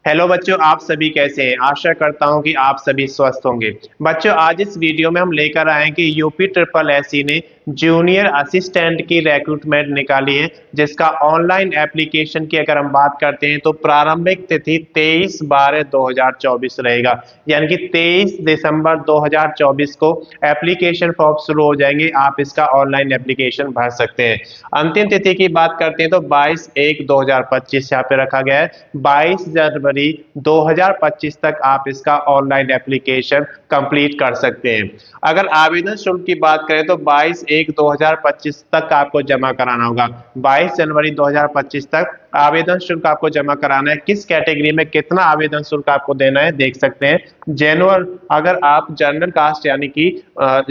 Hello बच्चों, आप सभी कैसे हैं। आशा करता हूं कि आप सभी स्वस्थ होंगे। बच्चों, आज इस वीडियो में हम लेकर आए हैं कि यूपी ट्रिपल एससी ने जूनियर असिस्टेंट की रिक्रूटमेंट निकाली है, जिसका ऑनलाइन एप्लीकेशन की अगर हम बात करते हैं तो प्रारंभिक तिथि 23/12/2024 रहेगा। यानी कि 23 दिसंबर 2024 को एप्लीकेशन फॉर्म शुरू हो जाएंगे। आप इसका ऑनलाइन एप्लीकेशन भर सकते हैं। अंतिम तिथि की बात करते हैं तो 22/1/2025 यहाँ पे रखा गया है। 22 जनवरी 2025 तक आप इसका ऑनलाइन एप्लीकेशन कंप्लीट कर सकते हैं। अगर आवेदन शुल्क की बात करें तो 22/1/2025 तक आपको जमा कराना होगा। 22 जनवरी 2025 तक आवेदन शुल्क आपको जमा कराना है। किस कैटेगरी में कितना आवेदन शुल्क आपको देना है देख सकते हैं। जनरल, अगर आप जनरल कास्ट यानी कि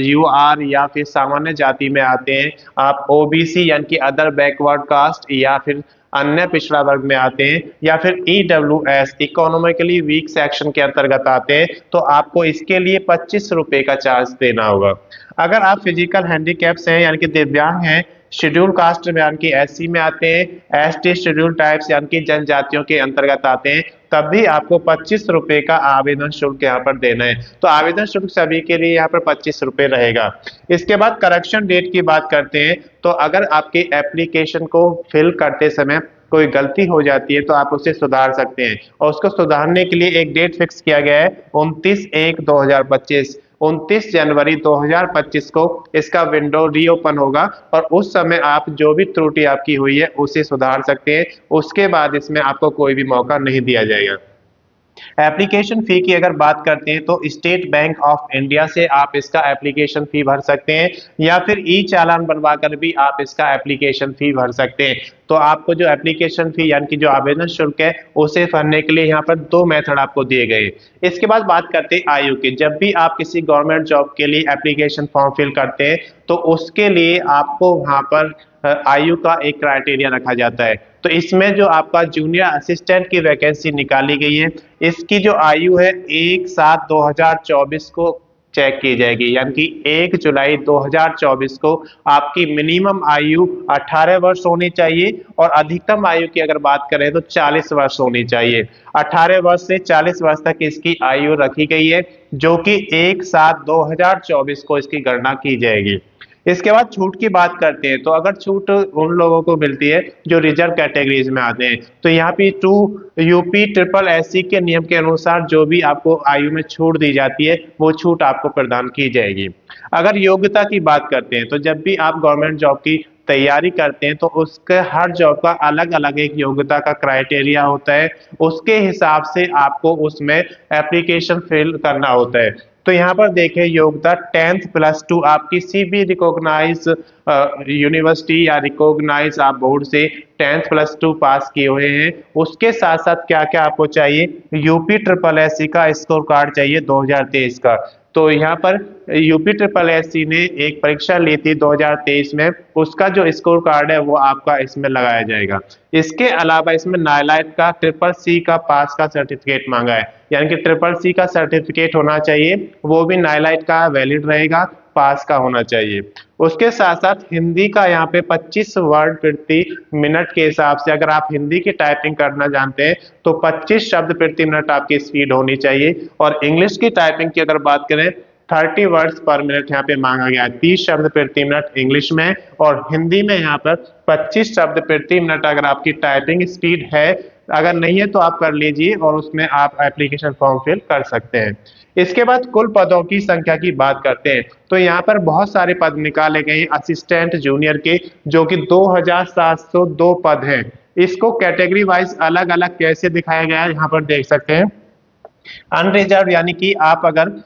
यूआर या फिर सामान्य जाति में आते हैं, आप ओबीसी यानी कि अदर बैकवर्ड कास्ट या फिर अन्य पिछड़ा वर्ग में आते हैं, या फिर ईडब्ल्यूएस इकोनॉमिकली वीक सेक्शन के अंतर्गत आते हैं, तो आपको इसके लिए 25 रुपए का चार्ज देना होगा। अगर आप फिजिकल हैंडीकैप्स हैं यानी कि दिव्यांग हैं, शेड्यूल कास्ट में यानी कि एससी में आते हैं, एसटी शेड्यूल टाइप्स यानी कि जनजातियों के अंतर्गत आते हैं, तब भी आपको 25 रुपए का आवेदन शुल्क यहाँ पर देना है। तो आवेदन शुल्क सभी के लिए यहाँ पर 25 रुपए रहेगा। इसके बाद करेक्शन डेट की बात करते हैं तो अगर आपके एप्लीकेशन को फिल करते समय कोई गलती हो जाती है तो आप उसे सुधार सकते हैं, और उसको सुधारने के लिए एक डेट फिक्स किया गया है 29/1/2025। 29 जनवरी 2025 को इसका विंडो रीओपन होगा और उस समय आप जो भी त्रुटि आपकी हुई है उसे सुधार सकते हैं। उसके बाद इसमें आपको कोई भी मौका नहीं दिया जाएगा। एप्लीकेशन फी की अगर बात करते हैं तो स्टेट बैंक ऑफ इंडिया से आप इसका एप्लीकेशन फी भर सकते हैं, या फिर ई चालान बनवाकर भी आप इसका एप्लीकेशन फी भर सकते हैं। तो आपको जो एप्लीकेशन फी यानी कि जो आवेदन शुल्क है उसे भरने के लिए यहाँ पर दो मेथड आपको दिए गए। इसके बाद बात करते हैं आयु की। जब भी आप किसी गवर्नमेंट जॉब के लिए एप्लीकेशन फॉर्म फिल करते हैं तो उसके लिए आपको वहाँ पर आयु का एक क्राइटेरिया रखा जाता है। तो इसमें जो आपका जूनियर असिस्टेंट की वैकेंसी निकाली गई है, इसकी जो आयु है 1/7/2024 को चेक की जाएगी। यानी कि 1 जुलाई 2024 को आपकी मिनिमम आयु 18 वर्ष होनी चाहिए, और अधिकतम आयु की अगर बात करें तो 40 वर्ष होनी चाहिए। 18 वर्ष से 40 वर्ष तक इसकी आयु रखी गई है, जो कि 1/7/2024 को इसकी गणना की जाएगी। इसके बाद छूट की बात करते हैं तो अगर छूट उन लोगों को मिलती है जो रिजर्व कैटेगरीज में आते हैं, तो यहाँ पे यूपी ट्रिपल एससी के नियम के अनुसार जो भी आपको आयु में छूट दी जाती है वो छूट आपको प्रदान की जाएगी। अगर योग्यता की बात करते हैं तो जब भी आप गवर्नमेंट जॉब की तैयारी करते हैं तो उसके हर जॉब का अलग अलग एक योग्यता का क्राइटेरिया होता है। उसके हिसाब से आपको उसमें एप्लीकेशन फिल करना होता है। तो यहाँ पर देखें, योग्यता 10th + 2 आप किसी भी रिकॉग्नाइज यूनिवर्सिटी या रिकॉग्नाइज आप बोर्ड से 10th + 2 पास किए हुए हैं। उसके साथ साथ क्या क्या आपको चाहिए, यूपी ट्रिपल एससी का स्कोर कार्ड चाहिए 2023 का। तो यहाँ पर यूपी ट्रिपल एससी ने एक परीक्षा ली थी 2023 में, उसका जो स्कोर कार्ड है वो आपका इसमें लगाया जाएगा। इसके अलावा इसमें नाइलाइट का ट्रिपल सी का पास का सर्टिफिकेट मांगा है, यानी कि ट्रिपल सी का सर्टिफिकेट होना चाहिए, वो भी नाइलाइट का वैलिड रहेगा, पास का होना चाहिए। उसके साथ साथ हिंदी का यहाँ पे 25 वर्ड प्रति मिनट के हिसाब से, अगर आप हिंदी की टाइपिंग करना जानते हैं तो 25 शब्द प्रति मिनट आपकी स्पीड होनी चाहिए। और इंग्लिश की टाइपिंग की अगर बात करें 30 वर्ड्स पर मिनट यहाँ पे मांगा गया है, 30 शब्द प्रति मिनट इंग्लिश में, और हिंदी में यहाँ पर 25 शब्द प्रति मिनट अगर आपकी टाइपिंग स्पीड है। अगर नहीं है तो आप कर लीजिए और उसमें आप एप्लीकेशन फॉर्म फिल कर सकते हैं। इसके बाद कुल पदों की संख्या की बात करते हैं तो यहाँ पर बहुत सारे पद निकाले गए हैं असिस्टेंट जूनियर के, जो कि 2702 पद हैं। इसको कैटेगरी वाइज अलग अलग कैसे दिखाया गया है यहाँ पर देख सकते हैं। अनरिजर्व यानी कि आप अगर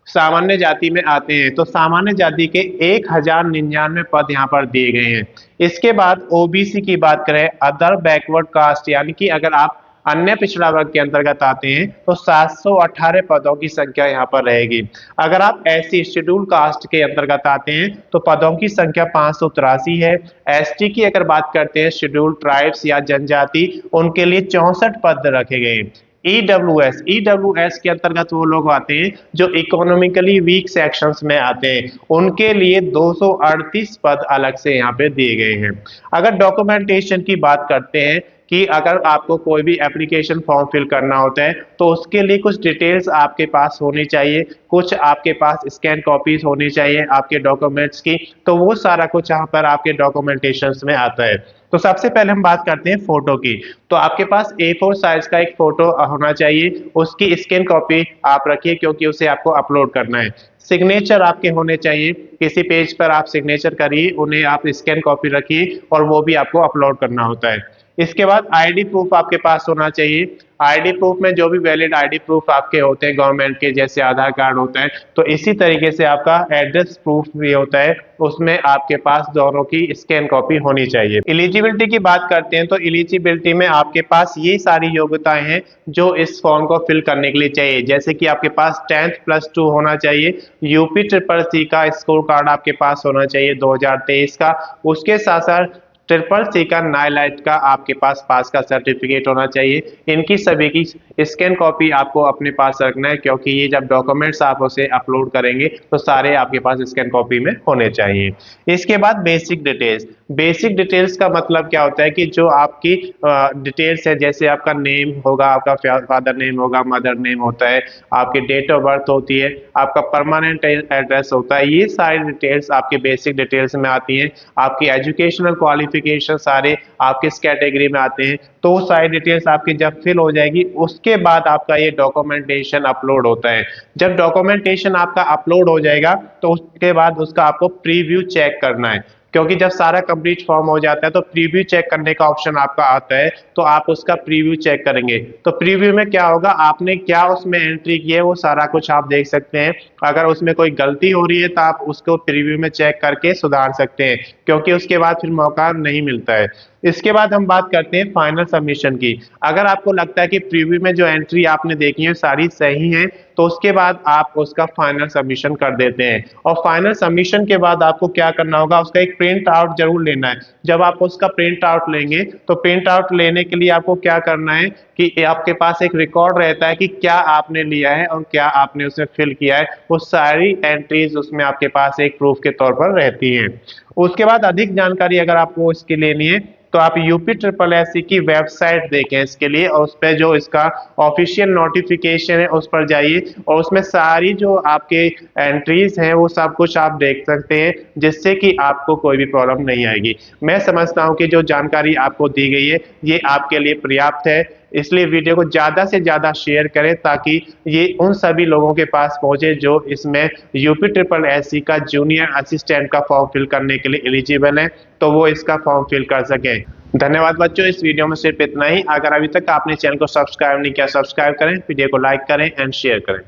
सामान्य जाति में आते हैं तो सामान्य जाति के 1099 पद यहाँ पर दिए गए हैं। इसके बाद ओबीसी की बात करें, अदर बैकवर्ड कास्ट यानी कि अगर आप अन्य पिछड़ा वर्ग के अंतर्गत आते हैं तो 718 पदों की संख्या यहाँ पर रहेगी। अगर आप एससी शेड्यूल कास्ट के अंतर्गत आते हैं तो पदों की संख्या 583 है। एसटी की अगर बात करते हैं शेड्यूल ट्राइब्स या जनजाति, उनके लिए 64 पद रखे गए हैं। ईडब्ल्यूएस के अंतर्गत वो लोग आते हैं जो इकोनॉमिकली वीक सेक्शंस में आते हैं, उनके लिए 238 पद अलग से यहाँ पे दिए गए हैं। अगर डॉक्यूमेंटेशन की बात करते हैं कि अगर आपको कोई भी एप्लीकेशन फॉर्म फिल करना होता है तो उसके लिए कुछ डिटेल्स आपके पास होनी चाहिए, कुछ आपके पास स्कैन कॉपीज होनी चाहिए आपके डॉक्यूमेंट्स की। तो वो सारा कुछ यहाँ पर आपके डॉक्यूमेंटेशन में आता है। तो सबसे पहले हम बात करते हैं फोटो की। तो आपके पास A4 साइज का एक फोटो होना चाहिए, उसकी स्कैन कॉपी आप रखिए क्योंकि उसे आपको अपलोड करना है। सिग्नेचर आपके होने चाहिए, किसी पेज पर आप सिग्नेचर करिए, उन्हें आप स्कैन कॉपी रखिए और वो भी आपको अपलोड करना होता है। इसके बाद आईडी प्रूफ आपके पास होना चाहिए। आईडी प्रूफ में जो भी वैलिड आईडी प्रूफ आपके होते हैं गवर्नमेंट के, जैसे आधार कार्ड होता है, तो इसी तरीके से आपका एड्रेस प्रूफ भी होता है, उसमें आपके पास दोनों की स्कैन कॉपी होनी चाहिए। एलिजिबिलिटी की बात करते हैं तो एलिजिबिलिटी में आपके पास ये सारी योग्यताएं हैं जो इस फॉर्म को फिल करने के लिए चाहिए, जैसे कि आपके पास 10th+2 होना चाहिए, UP CCC का स्कोर कार्ड आपके पास होना चाहिए 2023 का, उसके साथ साथ CCC का नाइलाइट का आपके पास का सर्टिफिकेट होना चाहिए। इनकी सभी की स्कैन कॉपी आपको अपने पास रखना है क्योंकि ये जब डॉक्यूमेंट्स आप उसे अपलोड करेंगे तो सारे आपके पास स्कैन कॉपी में होने चाहिए। इसके बाद बेसिक डिटेल्स। बेसिक डिटेल्स का मतलब क्या होता है कि जो आपकी डिटेल्स है, जैसे आपका नेम होगा, आपका फादर नेम होगा, मदर नेम होता है, आपकी डेट ऑफ बर्थ होती है, आपका परमानेंट एड्रेस होता है, ये सारी डिटेल्स आपकी बेसिक डिटेल्स में आती हैं। आपकी एजुकेशनल क्वालिफिकेशन सारे आप किस कैटेगरी में आते हैं, तो वो सारी डिटेल्स आपकी जब फिल हो जाएगी उसके बाद आपका ये डॉक्यूमेंटेशन अपलोड होता है। जब डॉक्यूमेंटेशन आपका अपलोड हो जाएगा तो उसके बाद उसका आपको प्रीव्यू चेक करना है, क्योंकि जब सारा कंप्लीट फॉर्म हो जाता है तो प्रीव्यू चेक करने का ऑप्शन आपका आता है, तो आप उसका प्रीव्यू चेक करेंगे। तो प्रीव्यू में क्या होगा, आपने क्या उसमें एंट्री की है वो सारा कुछ आप देख सकते हैं। अगर उसमें कोई गलती हो रही है तो आप उसको प्रीव्यू में चेक करके सुधार सकते हैं, क्योंकि उसके बाद फिर मौका नहीं मिलता है। इसके बाद हम बात करते हैं फाइनल सबमिशन की। अगर आपको लगता है कि प्रीव्यू में जो एंट्री आपने देखी है सारी सही है, तो उसके बाद आप उसका फाइनल सबमिशन कर देते हैं। और फाइनल सबमिशन के बाद आपको क्या करना होगा, उसका एक प्रिंट आउट जरूर लेना है। जब आप उसका प्रिंट आउट लेंगे तो प्रिंट आउट लेने के लिए आपको क्या करना है कि आपके पास एक रिकॉर्ड रहता है कि क्या आपने लिया है और क्या आपने उसमें फिल किया है, वो सारी एंट्रीज उसमें आपके पास एक प्रूफ के तौर पर रहती हैं। उसके बाद अधिक जानकारी अगर आपको इसकी लेनी है तो आप UP SSC की वेबसाइट देखें इसके लिए, और उस पर जो इसका ऑफिशियल नोटिफिकेशन है उस पर जाइए और उसमें सारी जो आपके एंट्रीज हैं वो सब कुछ आप देख सकते हैं, जिससे कि आपको कोई भी प्रॉब्लम नहीं आएगी। मैं समझता हूं कि जो जानकारी आपको दी गई है ये आपके लिए पर्याप्त है, इसलिए वीडियो को ज़्यादा से ज़्यादा शेयर करें ताकि ये उन सभी लोगों के पास पहुंचे जो इसमें UP SSC का जूनियर असिस्टेंट का फॉर्म फिल करने के लिए एलिजिबल है, तो वो इसका फॉर्म फिल कर सकें। धन्यवाद बच्चों, इस वीडियो में सिर्फ इतना ही। अगर अभी तक आपने चैनल को सब्सक्राइब नहीं किया, सब्सक्राइब करें, वीडियो को लाइक करें एंड शेयर करें।